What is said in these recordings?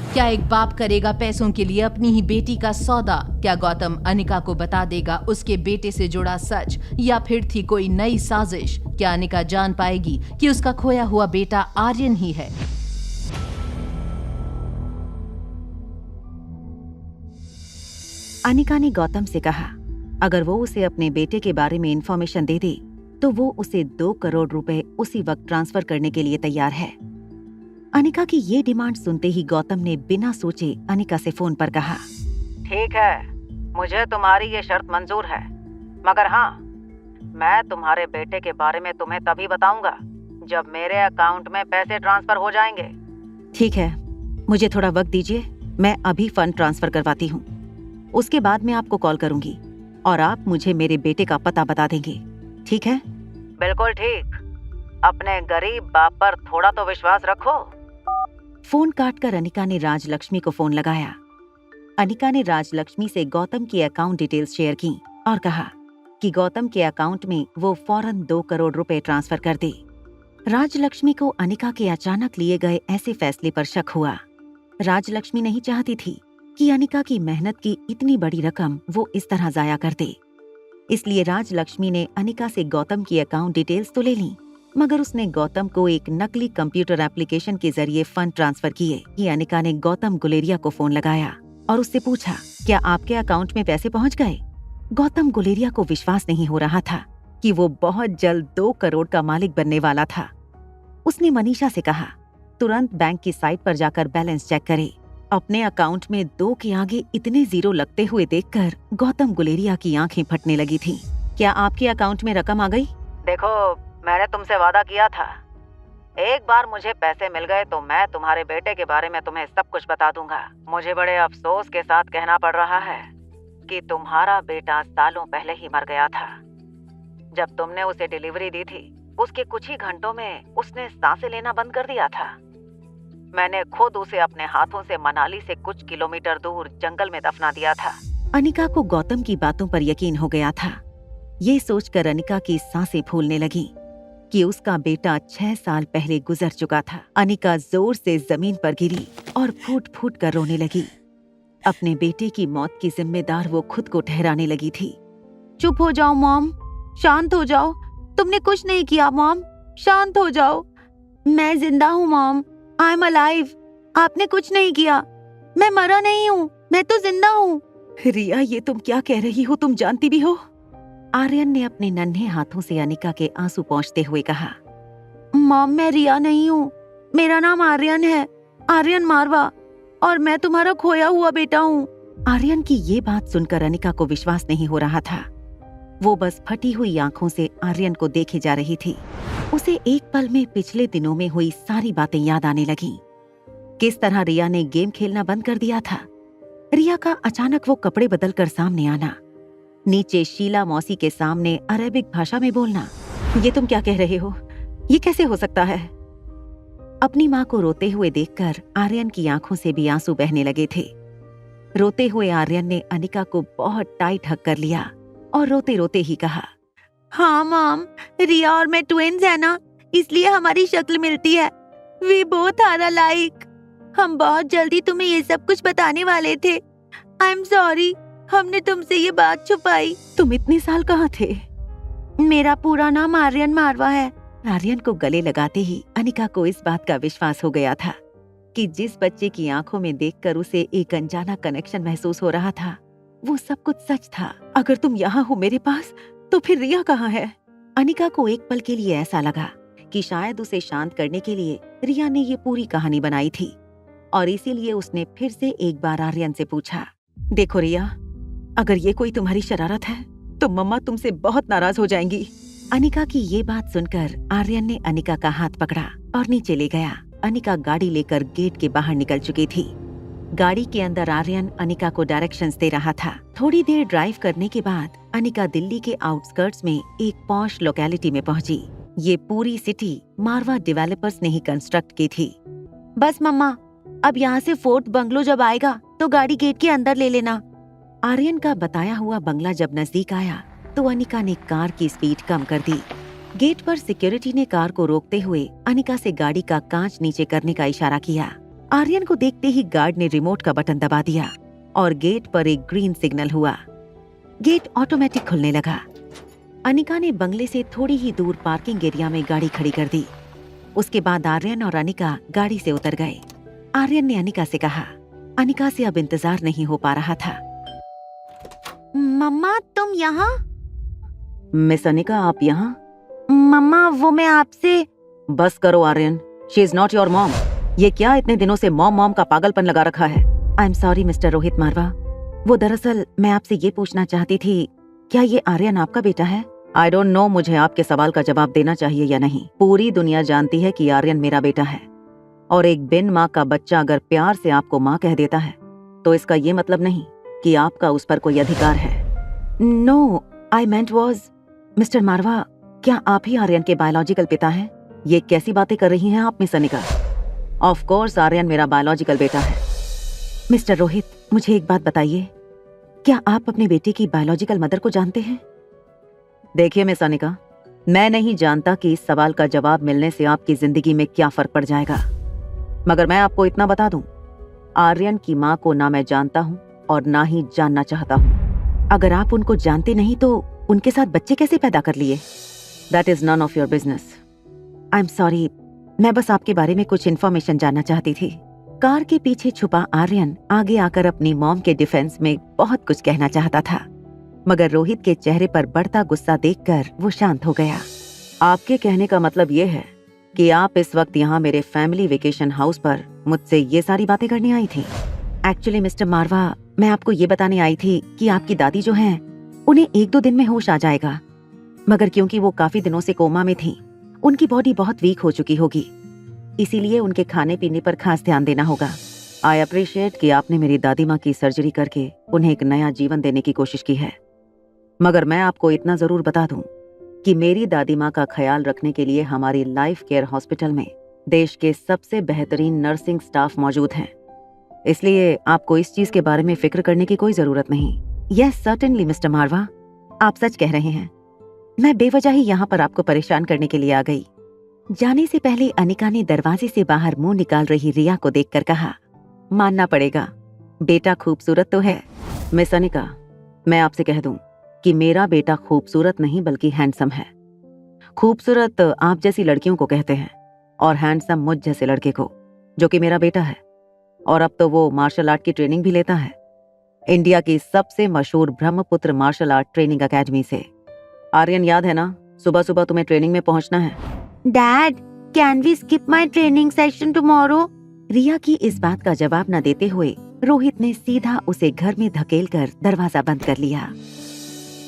क्या एक बाप करेगा पैसों के लिए अपनी ही बेटी का सौदा? क्या गौतम अनिका को बता देगा उसके बेटे से जुड़ा सच, या फिर थी कोई नई साजिश? क्या अनिका जान पाएगी कि उसका खोया हुआ बेटा आर्यन ही है? अनिका ने गौतम से कहा अगर वो उसे अपने बेटे के बारे में इंफॉर्मेशन दे दे तो वो उसे 2 करोड़ रुपए उसी वक्त ट्रांसफर करने के लिए तैयार है। अनिका की ये डिमांड सुनते ही गौतम ने बिना सोचे अनिका से फोन पर कहा, ठीक है, मुझे तुम्हारी ये शर्त मंजूर है, मगर हाँ, मैं तुम्हारे बेटे के बारे में तुम्हें तभी बताऊंगा जब मेरे अकाउंट में पैसे ट्रांसफर हो जाएंगे। ठीक है, मुझे थोड़ा वक्त दीजिए, मैं अभी फंड ट्रांसफर करवाती हूँ। उसके बाद मैं आपको कॉल करूंगी और आप मुझे मेरे बेटे का पता बता देंगे, ठीक है? बिल्कुल ठीक। अपने गरीब बाप पर थोड़ा तो विश्वास रखो। फोन काटकर अनिका ने राजलक्ष्मी को फोन लगाया। अनिका ने राजलक्ष्मी से गौतम की अकाउंट डिटेल्स शेयर की और कहा कि गौतम के अकाउंट में वो फौरन 2 करोड़ रुपए ट्रांसफर कर दे। राजलक्ष्मी को अनिका के अचानक लिए गए ऐसे फैसले पर शक हुआ। राजलक्ष्मी नहीं चाहती थी कि अनिका की मेहनत की इतनी बड़ी रकम वो इस तरह जाया कर दे। इसलिए राजलक्ष्मी ने अनिका से गौतम की अकाउंट डिटेल्स तो ले ली, मगर उसने गौतम को एक नकली कंप्यूटर एप्लीकेशन के जरिए फंड ट्रांसफर किए। कि अनिका ने गौतम गुलेरिया को फोन लगाया और उससे पूछा, क्या आपके अकाउंट में पैसे पहुंच गए? गौतम गुलेरिया को विश्वास नहीं हो रहा था कि वो बहुत जल्द 2 करोड़ का मालिक बनने वाला था। उसने मनीषा से कहा, तुरंत बैंक की साइट पर जाकर बैलेंस चेक करे। अपने अकाउंट में 2 के आगे इतने जीरो लगते हुए देखकर गौतम गुलेरिया की आंखें फटने लगी थीं। क्या आपके अकाउंट में रकम आ गई? देखो, मैंने तुमसे वादा किया था, एक बार मुझे पैसे मिल गए तो मैं तुम्हारे बेटे के बारे में तुम्हें सब कुछ बता दूंगा। मुझे बड़े अफसोस के साथ कहना पड़ रहा है कि तुम्हारा बेटा सालों पहले ही मर गया था। जब तुमने उसे डिलीवरी दी थी, उसके कुछ ही घंटों में उसने सांसें लेना बंद कर दिया था। मैंने खुद उसे अपने हाथों से मनाली से कुछ किलोमीटर दूर जंगल में दफना दिया था। अनिका को गौतम की बातों पर यकीन हो गया था। ये सोचकर अनिका की सांसें फूलने लगी कि उसका बेटा 6 साल पहले गुजर चुका था। अनिका जोर से जमीन पर गिरी और फूट फूट कर रोने लगी। अपने बेटे की मौत की जिम्मेदार वो खुद को ठहराने लगी थी। चुप हो जाओ मॉम, शांत हो जाओ, तुमने कुछ नहीं किया मॉम, शांत हो जाओ। मैं जिंदा हूँ मॉम, आई एम अलाइव। आपने कुछ नहीं किया, मैं मरा नहीं हूँ, मैं तो जिंदा हूँ। रिया, ये तुम क्या कह रही हो? तुम जानती भी हो? आर्यन ने अपने नन्हे हाथों से अनिका के आंसू पोंछते हुए कहा, मॉम, मैं रिया नहीं हूँ, मेरा नाम आर्यन है, आर्यन मारवा, और मैं तुम्हारा खोया हुआ बेटा हूँ। आर्यन की ये बात सुनकर अनिका को विश्वास नहीं हो रहा था। वो बस फटी हुई आंखों से आर्यन को देखे जा रही थी। उसे एक पल में पिछले दिनों में हुई सारी बातें याद आने लगीं। किस तरह रिया ने गेम खेलना बंद कर दिया था, रिया का अचानक वो कपड़े बदलकर सामने आना, नीचे शीला मौसी के सामने अरेबिक भाषा में बोलना। ये तुम क्या कह रहे हो? ये कैसे हो सकता है? अपनी माँ को रोते हुए देखकर आर्यन की आंखों से भी आंसू बहने लगे थे। रोते हुए आर्यन ने अनिका को बहुत टाइट हक कर लिया और रोते रोते ही कहा, हाँ मॉम, रिया और मैं ट्विन्स है ना, इसलिए हमारी शक्ल मिलती है। We both are alike. हम बहुत जल्दी तुम्हें ये सब कुछ बताने वाले थे। आई एम सॉरी, हमने तुमसे ये बात छुपाई। तुम इतने साल कहाँ थे? मेरा पूरा नाम आर्यन मारवा है। आर्यन को गले लगाते ही अनिका को इस बात का विश्वास हो गया था कि जिस बच्चे की आंखों में देखकर उसे एक अनजाना कनेक्शन महसूस हो रहा था, वो सब कुछ सच था। अगर तुम यहाँ हो मेरे पास, तो फिर रिया कहाँ है? अनिका को एक पल के लिए ऐसा लगा कि शायद उसे शांत करने के लिए रिया ने ये पूरी कहानी बनाई थी, और इसीलिए उसने फिर से एक बार आर्यन से पूछा, देखो रिया, अगर ये कोई तुम्हारी शरारत है तो मम्मा तुमसे बहुत नाराज हो जाएंगी। अनिका की ये बात सुनकर आर्यन ने अनिका का हाथ पकड़ा और नीचे ले गया। अनिका गाड़ी लेकर गेट के बाहर निकल चुकी थी। गाड़ी के अंदर आर्यन अनिका को डायरेक्शंस दे रहा था। थोड़ी देर ड्राइव करने के बाद अनिका दिल्ली के आउटस्कर्ट्स में एक पॉश लोकेलिटी में पहुंची। ये पूरी सिटी मारवा डेवलपर्स ने ही कंस्ट्रक्ट की थी। बस मम्मा, अब यहाँ से फोर्ट बंगलो जब आएगा तो गाड़ी गेट के अंदर ले लेना। आर्यन का बताया हुआ बंगला जब नजदीक आया तो अनिका ने कार की स्पीड कम कर दी। गेट पर सिक्योरिटी ने कार को रोकते हुए अनिका से गाड़ी का कांच नीचे करने का इशारा किया। आर्यन को देखते ही गार्ड ने रिमोट का बटन दबा दिया और गेट पर एक ग्रीन सिग्नल हुआ। गेट ऑटोमेटिक खुलने लगा। अनिका ने बंगले से थोड़ी ही दूर पार्किंग एरिया में गाड़ी खड़ी कर दी। उसके बाद आर्यन और अनिका गाड़ी से उतर गए। आर्यन ने अनिका से कहा। अनिका से अब इंतजार नहीं हो पा रहा था। मम्मा तुम यहाँ? मिस अनिका आप यहाँ? मम्मा वो मैं आपसे। बस करो Aryan, she is not your mom. ये क्या इतने दिनों से मॉम मॉम का पागलपन लगा रखा है? I am sorry mister Rohit Marwah. वो दरअसल मैं आपसे ये पूछना चाहती थी, क्या ये आर्यन आपका बेटा है? आई डोंट नो मुझे आपके सवाल का जवाब देना चाहिए या नहीं। पूरी दुनिया जानती है कि आर्यन मेरा बेटा है, और एक बिन माँ का बच्चा अगर प्यार से आपको माँ कह देता है तो इसका ये मतलब नहीं कि आपका उस पर कोई अधिकार है। No, I meant was, mister Marwah, क्या आप ही आर्यन के बायोलॉजिकल पिता हैं? ये कैसी बातें कर रही हैं आप miss Anika? Of course Aryan मेरा बायोलॉजिकल बेटा है। मिस्टर रोहित, मुझे एक बात बताइए, क्या आप अपने बेटे की बायोलॉजिकल मदर को जानते हैं? देखिए मिस अनिका, मैं नहीं जानता कि इस सवाल का जवाब मिलने से आपकी जिंदगी में क्या फर्क पड़ जाएगा, मगर मैं आपको इतना बता दूं, आर्यन की माँ को ना मैं जानता हूँ और ना ही जानना चाहता हूँ। अगर आप उनको जानते नहीं तो उनके साथ बच्चे कैसे पैदा कर लिए? That is none of your business. I am sorry, मैं बस आपके बारे में कुछ इन्फॉर्मेशन जानना चाहती थी। कार के पीछे छुपा आर्यन आगे आकर अपनी मॉम के डिफेंस में बहुत कुछ कहना चाहता था, मगर रोहित के चेहरे पर बढ़ता गुस्सा देखकर वो शांत हो गया। आपके कहने का मतलब ये है कि आप इस वक्त यहाँ मेरे फैमिली वेकेशन हाउस पर मुझसे ये सारी बातें करने आई थी? एक्चुअली मिस्टर मारवा, मैं आपको ये बताने आई थी कि आपकी दादी जो हैं, उन्हें 1-2 दिन में होश आ जाएगा, मगर क्योंकि वो काफी दिनों से कोमा में थी, उनकी बॉडी बहुत वीक हो चुकी होगी, इसीलिए उनके खाने पीने पर खास ध्यान देना होगा। आई अप्रिशिएट कि आपने मेरी दादी माँ की सर्जरी करके उन्हें एक नया जीवन देने की कोशिश की है, मगर मैं आपको इतना जरूर बता दूं कि मेरी दादी माँ का ख्याल रखने के लिए हमारी लाइफ केयर हॉस्पिटल में देश के सबसे बेहतरीन नर्सिंग स्टाफ मौजूद हैं, इसलिए आपको इस चीज के बारे में फिक्र करने की कोई जरूरत नहीं। यस सर्टेनली मिस्टर मारवा, आप सच कह रहे हैं। मैं बेवजह ही यहाँ पर आपको परेशान करने के लिए आ गई। जाने से पहले अनिका ने दरवाजे से बाहर मुंह निकाल रही रिया को देखकर कहा, मानना पड़ेगा, बेटा खूबसूरत तो है। मिस अनिका, मैं आपसे कह दूं कि मेरा बेटा खूबसूरत नहीं बल्कि हैंडसम है। खूबसूरत आप जैसी लड़कियों को कहते हैं और हैंडसम मुझ जैसे लड़के को, जो कि मेरा बेटा है, और अब तो वो मार्शल आर्ट की ट्रेनिंग भी लेता है, इंडिया की सबसे मशहूर Brahmaputra martial art training academy से। आर्यन, याद है ना, सुबह सुबह तुम्हें ट्रेनिंग में पहुंचना है। Dad, can we skip my training session tomorrow? Riya की इस बात का जवाब न देते हुए रोहित ने सीधा उसे घर में धकेलकर दरवाजा बंद कर लिया।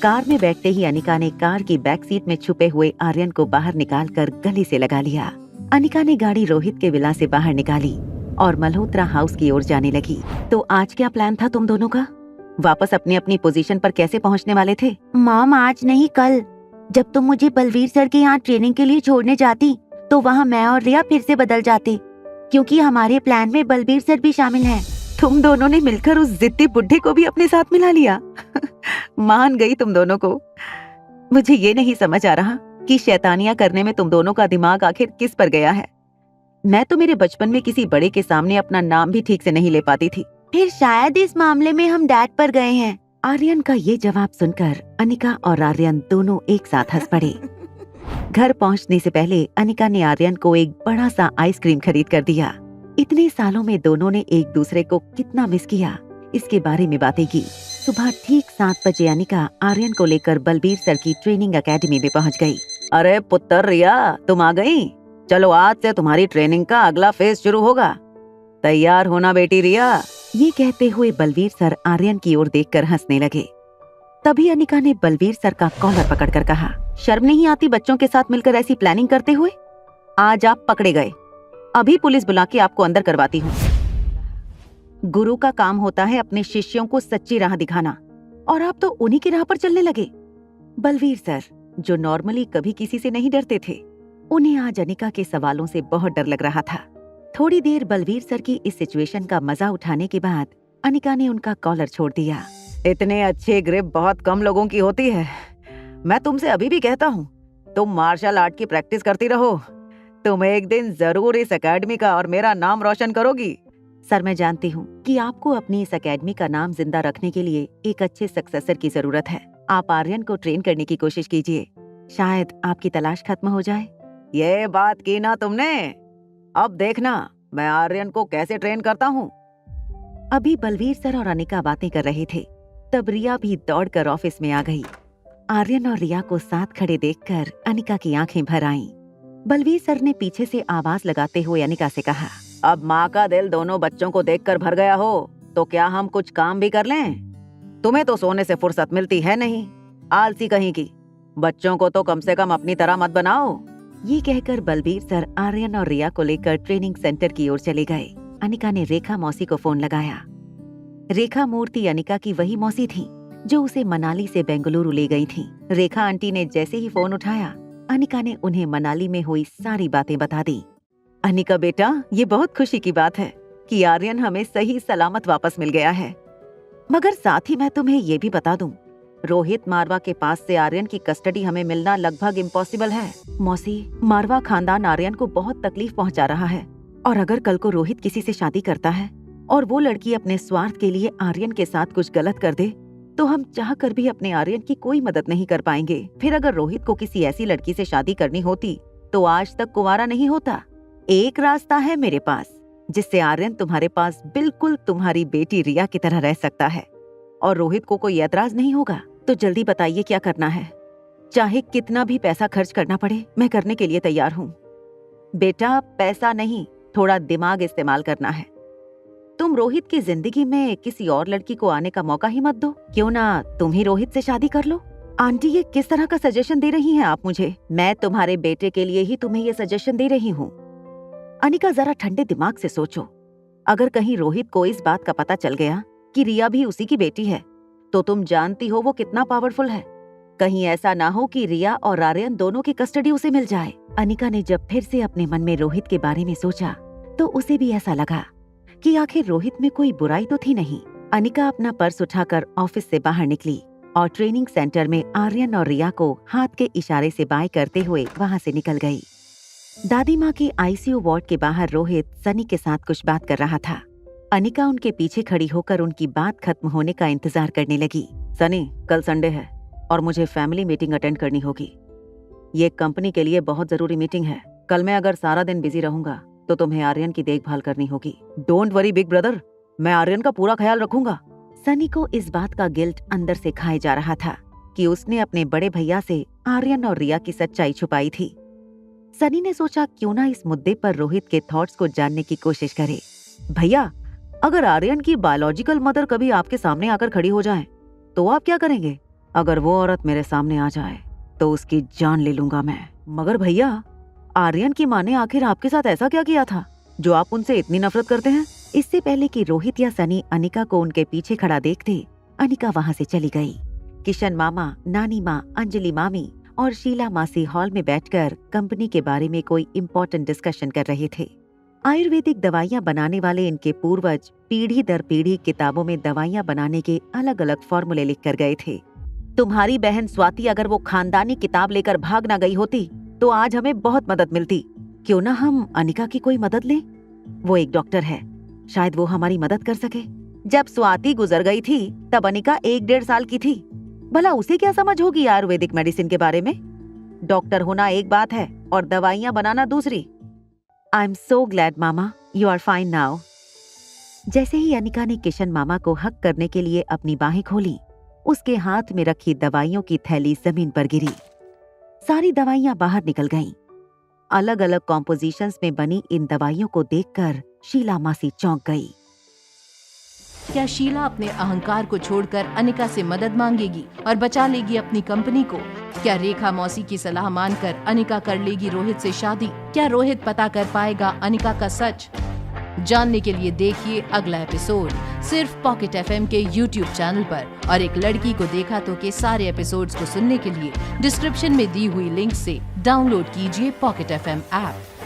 कार में बैठते ही अनिका ने कार की बैक सीट में छुपे हुए आर्यन को बाहर निकालकर गले से लगा लिया। अनिका ने गाड़ी रोहित के विला से बाहर निकाली और मल्होत्रा हाउस की ओर जाने लगी। तो आज क्या प्लान था तुम दोनों का? वापस अपनी अपनी पोजीशन पर कैसे पहुंचने वाले थे? मॉम, आज नहीं कल, जब तुम मुझे बलवीर सर के यहाँ ट्रेनिंग के लिए छोड़ने जाती तो वहाँ मैं और रिया फिर से बदल जाते, क्योंकि हमारे प्लान में बलवीर सर भी शामिल हैं। तुम दोनों ने मिलकर उस जिद्दी बुड्ढे को भी अपने साथ मिला लिया। मान गई तुम दोनों को। मुझे ये नहीं समझ आ रहा कि शैतानियां करने में तुम दोनों का दिमाग आखिर किस पर गया है। मैं तो मेरे बचपन में किसी बड़े के सामने अपना नाम भी ठीक से नहीं ले पाती थी। फिर शायद इस मामले में हम डैड पर गए हैं। आर्यन का ये जवाब सुनकर अनिका और आर्यन दोनों एक साथ हंस पड़े। घर पहुंचने से पहले अनिका ने आर्यन को एक बड़ा सा आइसक्रीम खरीद कर दिया। इतने सालों में दोनों ने एक दूसरे को कितना मिस किया, इसके बारे में बातें की। सुबह ठीक 7 बजे अनिका आर्यन को लेकर बलबीर सर की ट्रेनिंग एकेडमी में पहुंच गई। अरे पुत्र रिया, तुम आ गई? चलो आज से तुम्हारी ट्रेनिंग का अगला फेज शुरू होगा। तैयार होना बेटी रिया। ये कहते हुए बलवीर सर आर्यन की ओर देखकर हंसने लगे। तभी अनिका ने बलवीर सर का कॉलर पकड़कर कहा, शर्म नहीं आती बच्चों के साथ मिलकर ऐसी प्लानिंग करते हुए? आज आप पकड़े गए, अभी पुलिस बुला के आपको अंदर करवाती हूँ। गुरु का काम होता है अपने शिष्यों को सच्ची राह दिखाना, और आप तो उन्हीं की राह पर चलने लगे। बलवीर सर, जो नॉर्मली कभी किसी से नहीं डरते थे, उन्हें आज अनिका के सवालों से बहुत डर लग रहा था। थोड़ी देर बलवीर सर की इस सिचुएशन का मजा उठाने के बाद अनिका ने उनका कॉलर छोड़ दिया। इतने अच्छे ग्रिप बहुत कम लोगों की होती है। मैं तुमसे अभी भी कहता हूँ, तुम मार्शल आर्ट की प्रैक्टिस करती रहो। तुम एक दिन जरूर इस एकेडमी का और मेरा नाम रोशन करोगी। सर, मैं जानती हूँ कि आपको अपनी इस एकेडमी का नाम जिंदा रखने के लिए एक अच्छे सक्सेसर की जरूरत है। आप आर्यन को ट्रेन करने की कोशिश कीजिए, शायद आपकी तलाश खत्म हो जाए। ये बात की ना तुमने, अब देखना मैं आर्यन को कैसे ट्रेन करता हूँ। अभी बलवीर सर और अनिका बातें कर रहे थे, तब रिया भी दौड़कर ऑफिस में आ गई। आर्यन और रिया को साथ खड़े देखकर अनिका की आंखें भर आईं। बलवीर सर ने पीछे से आवाज लगाते हुए अनिका से कहा, अब माँ का दिल दोनों बच्चों को देखकर भर गया हो तो क्या हम कुछ काम भी कर लें? तुम्हें तो सोने से फुर्सत मिलती है नहीं, आलसी कहीं की। बच्चों को तो कम से कम अपनी तरह मत बनाओ। ये कहकर बलवीर सर आर्यन और रिया को लेकर ट्रेनिंग सेंटर की ओर चले गए। अनिका ने रेखा मौसी को फोन लगाया। रेखा मूर्ति अनिका की वही मौसी थी जो उसे मनाली से बेंगलुरु ले गई थी। रेखा आंटी ने जैसे ही फोन उठाया, अनिका ने उन्हें मनाली में हुई सारी बातें बता दी। अनिका बेटा, ये बहुत खुशी की बात है कि आर्यन हमें सही सलामत वापस मिल गया है, मगर साथ ही मैं तुम्हें ये भी बता दूं, रोहित मारवा के पास से आर्यन की कस्टडी हमें मिलना लगभग इम्पॉसिबल है। मौसी, मारवा खानदान आर्यन को बहुत तकलीफ पहुंचा रहा है, और अगर कल को रोहित किसी से शादी करता है और वो लड़की अपने स्वार्थ के लिए आर्यन के साथ कुछ गलत कर दे, तो हम चाह कर भी अपने आर्यन की कोई मदद नहीं कर पाएंगे। फिर अगर रोहित को किसी ऐसी लड़की से शादी करनी होती तो आज तक कुंवारा नहीं होता। एक रास्ता है मेरे पास जिससे आर्यन तुम्हारे पास बिल्कुल तुम्हारी बेटी रिया की तरह रह सकता है और रोहित को कोई ऐतराज नहीं होगा। तो जल्दी बताइए क्या करना है, चाहे कितना भी पैसा खर्च करना पड़े मैं करने के लिए तैयार हूँ। बेटा, पैसा नहीं, थोड़ा दिमाग इस्तेमाल करना है। तुम रोहित की जिंदगी में किसी और लड़की को आने का मौका ही मत दो। क्यों ना तुम ही रोहित से शादी कर लो। आंटी, ये किस तरह का सजेशन दे रही हैं आप मुझे? मैं तुम्हारे बेटे के लिए ही तुम्हें ये सजेशन दे रही हूँ। अनिका, जरा ठंडे दिमाग से सोचो। अगर कहीं रोहित को इस बात का पता चल गया कि रिया भी उसी की बेटी है, तो तुम जानती हो वो कितना पावरफुल है। कहीं ऐसा ना हो कि रिया और आर्यन दोनों की कस्टडी उसे मिल जाए। अनिका ने जब फिर से अपने मन में रोहित के बारे में सोचा तो उसे भी ऐसा लगा कि आखिर रोहित में कोई बुराई तो थी नहीं। अनिका अपना पर्स उठाकर ऑफिस से बाहर निकली और ट्रेनिंग सेंटर में आर्यन और रिया को हाथ के इशारे से बाय करते हुए वहां से निकल गई। दादी माँ की आईसीयू वार्ड के बाहर रोहित सनी के साथ कुछ बात कर रहा था। अनिका उनके पीछे खड़ी होकर उनकी बात खत्म होने का इंतजार करने लगी। सनी, कल संडे है और मुझे फैमिली मीटिंग अटेंड करनी होगी। ये कंपनी के लिए बहुत जरूरी मीटिंग है। कल मैं अगर सारा दिन बिजी रहूंगा तो तुम्हें आर्यन की देखभाल करनी होगी। डोंट वरी बिग ब्रदर, मैं आर्यन का पूरा ख्याल रखूंगा। सनी को इस बात का गिल्ट अंदर से खाए जा रहा था कि उसने अपने बड़े भैया से आर्यन और रिया की सच्चाई छुपाई थी। सनी ने सोचा क्यों ना इस मुद्दे पर रोहित के थॉट्स को जानने की कोशिश करे। भैया, अगर आर्यन की बायोलॉजिकल मदर कभी आपके सामने आकर खड़ी हो जाए तो आप क्या करेंगे? अगर वो औरत मेरे सामने आ जाए तो उसकी जान ले लूंगा मैं। मगर भैया, आर्यन की माँ ने आखिर आपके साथ ऐसा क्या किया था जो आप उनसे इतनी नफरत करते हैं? इससे पहले कि रोहित या सनी अनिका को उनके पीछे खड़ा देखते, अनिका वहाँ से चली गई। किशन मामा, नानी माँ, अंजलि मामी और शीला मासी हॉल में बैठकर कंपनी के बारे में कोई इम्पोर्टेंट डिस्कशन कर रहे थे। आयुर्वेदिक दवाइयाँ बनाने वाले इनके पूर्वज पीढ़ी दर पीढ़ी किताबों में दवाइयाँ बनाने के अलग अलग फॉर्मूले लिख कर गए थे। तुम्हारी बहन स्वाति अगर वो खानदानी किताब लेकर भाग ना गई होती तो आज हमें बहुत मदद मिलती। क्यों ना हम अनिका की कोई मदद लें? वो एक डॉक्टर है, शायद वो हमारी मदद कर सके। जब स्वाति गुजर गई थी तब अनिका 1-1.5 साल की थी। भला उसे क्या समझ होगी आयुर्वेदिक मेडिसिन के बारे में? डॉक्टर होना एक बात है और दवाइयाँ बनाना दूसरी। I am so glad mama, you are fine now. जैसे ही अनिका ने किशन मामा को हक करने के लिए अपनी बाहें खोली, उसके हाथ में रखी दवाइयों की थैली जमीन पर गिरी। सारी दवाइयां बाहर निकल गईं। अलग अलग कॉम्पोजिशंस में बनी इन दवाइयों को देखकर शीला मासी चौंक गई। क्या शीला अपने अहंकार को छोड़कर अनिका से मदद मांगेगी और बचा लेगी अपनी कंपनी को? क्या रेखा मौसी की सलाह मानकर अनिका कर लेगी रोहित से शादी? क्या रोहित पता कर पाएगा अनिका का सच? जानने के लिए देखिए अगला एपिसोड सिर्फ पॉकेट एफएम के YouTube चैनल पर। और एक लड़की को देखा तो के सारे एपिसोड्स को सुनने के लिए डिस्क्रिप्शन में दी हुई लिंक से डाउनलोड कीजिए पॉकेट एफएम ऐप।